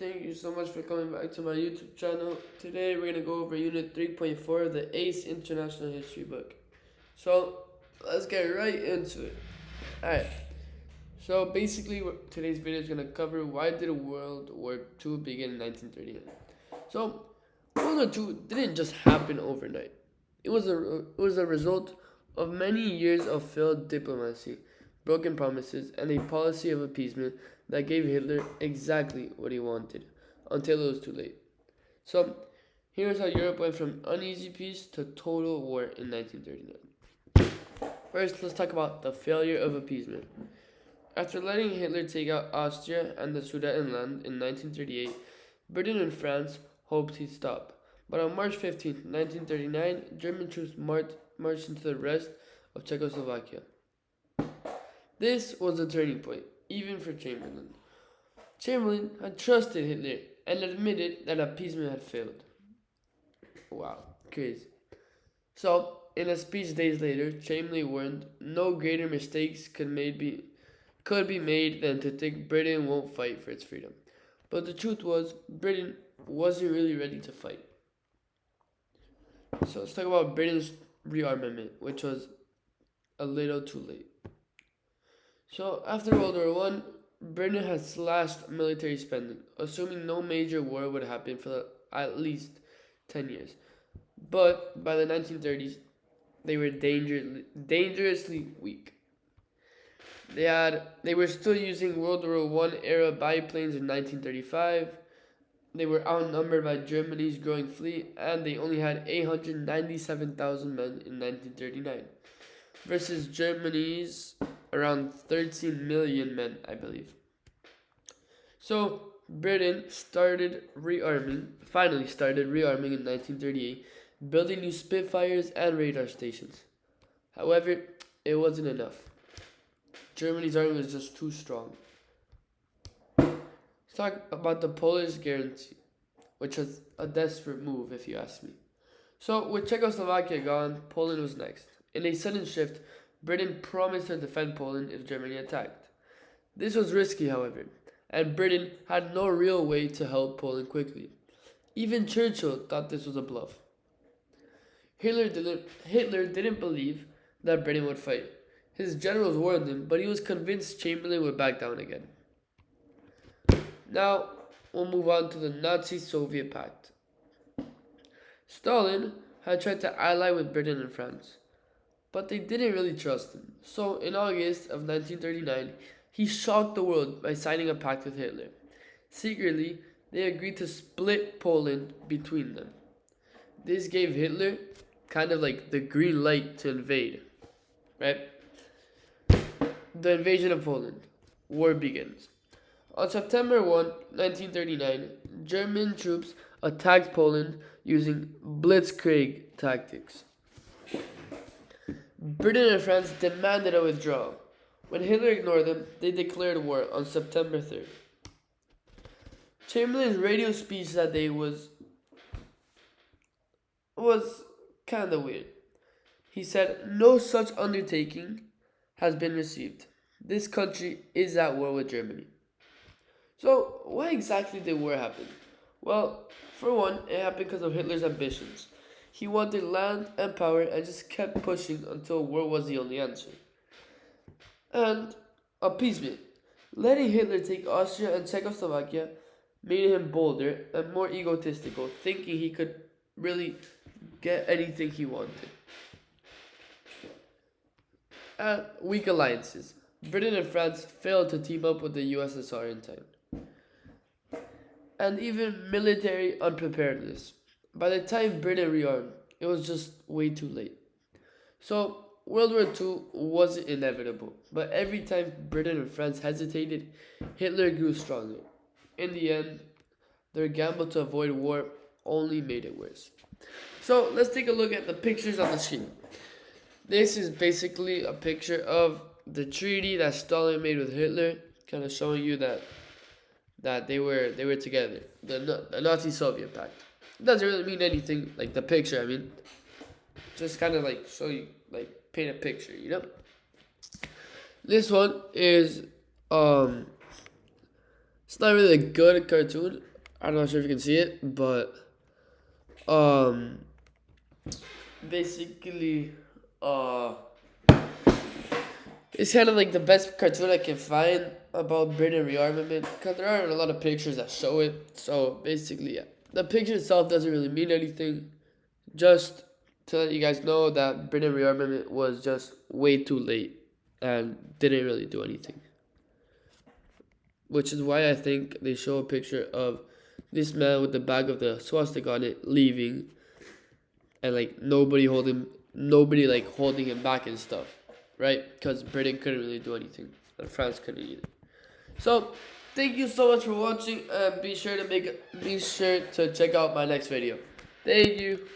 thank you so much for coming back to my YouTube channel. Today we're going to go over Unit 3.4 of the AICE International History book. So, let's get right into it. Alright, so basically today's video is going to cover why did World War II begin in 1939. So, World War II didn't just happen overnight. It was a result of many years of failed diplomacy, broken promises, and a policy of appeasement that gave Hitler exactly what he wanted, until it was too late. So, here's how Europe went from uneasy peace to total war in 1939. First, let's talk about the failure of appeasement. After letting Hitler take out Austria and the Sudetenland in 1938, Britain and France hoped he'd stop. But on March 15, 1939, German troops marched into the rest of Czechoslovakia. This was a turning point, even for Chamberlain. Chamberlain had trusted Hitler and admitted that appeasement had failed. Wow, crazy. So, in a speech days later, Chamberlain warned no greater mistakes could be made than to think Britain won't fight for its freedom. But the truth was, Britain wasn't really ready to fight. So let's talk about Britain's rearmament, which was a little too late. So after World War I, Britain had slashed military spending, assuming no major war would happen for at least 10 years. But by the 1930s, they were dangerously weak. They were still using World War I era biplanes in 1935. They were outnumbered by Germany's growing fleet, and they only had 897,000 men in 1939, versus Germany's around 13 million men, I believe. So Britain finally started rearming in 1938, building new Spitfires and radar stations. However, it wasn't enough. Germany's army was just too strong. Let's talk about the Polish guarantee, which was a desperate move, if you ask me. So, with Czechoslovakia gone, Poland was next. In a sudden shift, Britain promised to defend Poland if Germany attacked. This was risky, however, and Britain had no real way to help Poland quickly. Even Churchill thought this was a bluff. Hitler didn't believe that Britain would fight. His generals warned him, but he was convinced Chamberlain would back down again. Now, we'll move on to the Nazi-Soviet Pact. Stalin had tried to ally with Britain and France, but they didn't really trust him. So, in August of 1939, he shocked the world by signing a pact with Hitler. Secretly, they agreed to split Poland between them. This gave Hitler kind of like the green light to invade, right? The invasion of Poland. War begins. On September 1, 1939, German troops attacked Poland using blitzkrieg tactics. Britain and France demanded a withdrawal. When Hitler ignored them, they declared war on September 3rd. Chamberlain's radio speech that day was kind of weird. He said, "No such undertaking has been received. This country is at war with Germany." So, why exactly did war happen? Well, for one, it happened because of Hitler's ambitions. He wanted land and power and just kept pushing until war was the only answer. And appeasement. Letting Hitler take Austria and Czechoslovakia made him bolder and more egotistical, thinking he could really get anything he wanted. And weak alliances. Britain and France failed to team up with the USSR in time. And even military unpreparedness. By the time Britain rearmed, it was just way too late. So, World War II wasn't inevitable, but every time Britain and France hesitated, Hitler grew stronger. In the end, their gamble to avoid war only made it worse. So, let's take a look at the pictures on the screen. This is basically a picture of the treaty that Stalin made with Hitler, kind of showing you that they were together. The Nazi-Soviet Pact. It doesn't really mean anything, like the picture, I mean. Just kind of like show you, like paint a picture, you know? This one is, it's not really a good cartoon, I'm not sure if you can see it, but basically, it's kind of like the best cartoon I can find about Britain rearmament, because there aren't a lot of pictures that show it. So basically, yeah, the picture itself doesn't really mean anything. Just to let you guys know that Britain rearmament was just way too late and didn't really do anything. Which is why I think they show a picture of this man with the bag of the swastika on it leaving, and like nobody like holding him back and stuff, right? Because Britain couldn't really do anything and France couldn't either. So thank you so much for watching, and be sure to check out my next video. Thank you.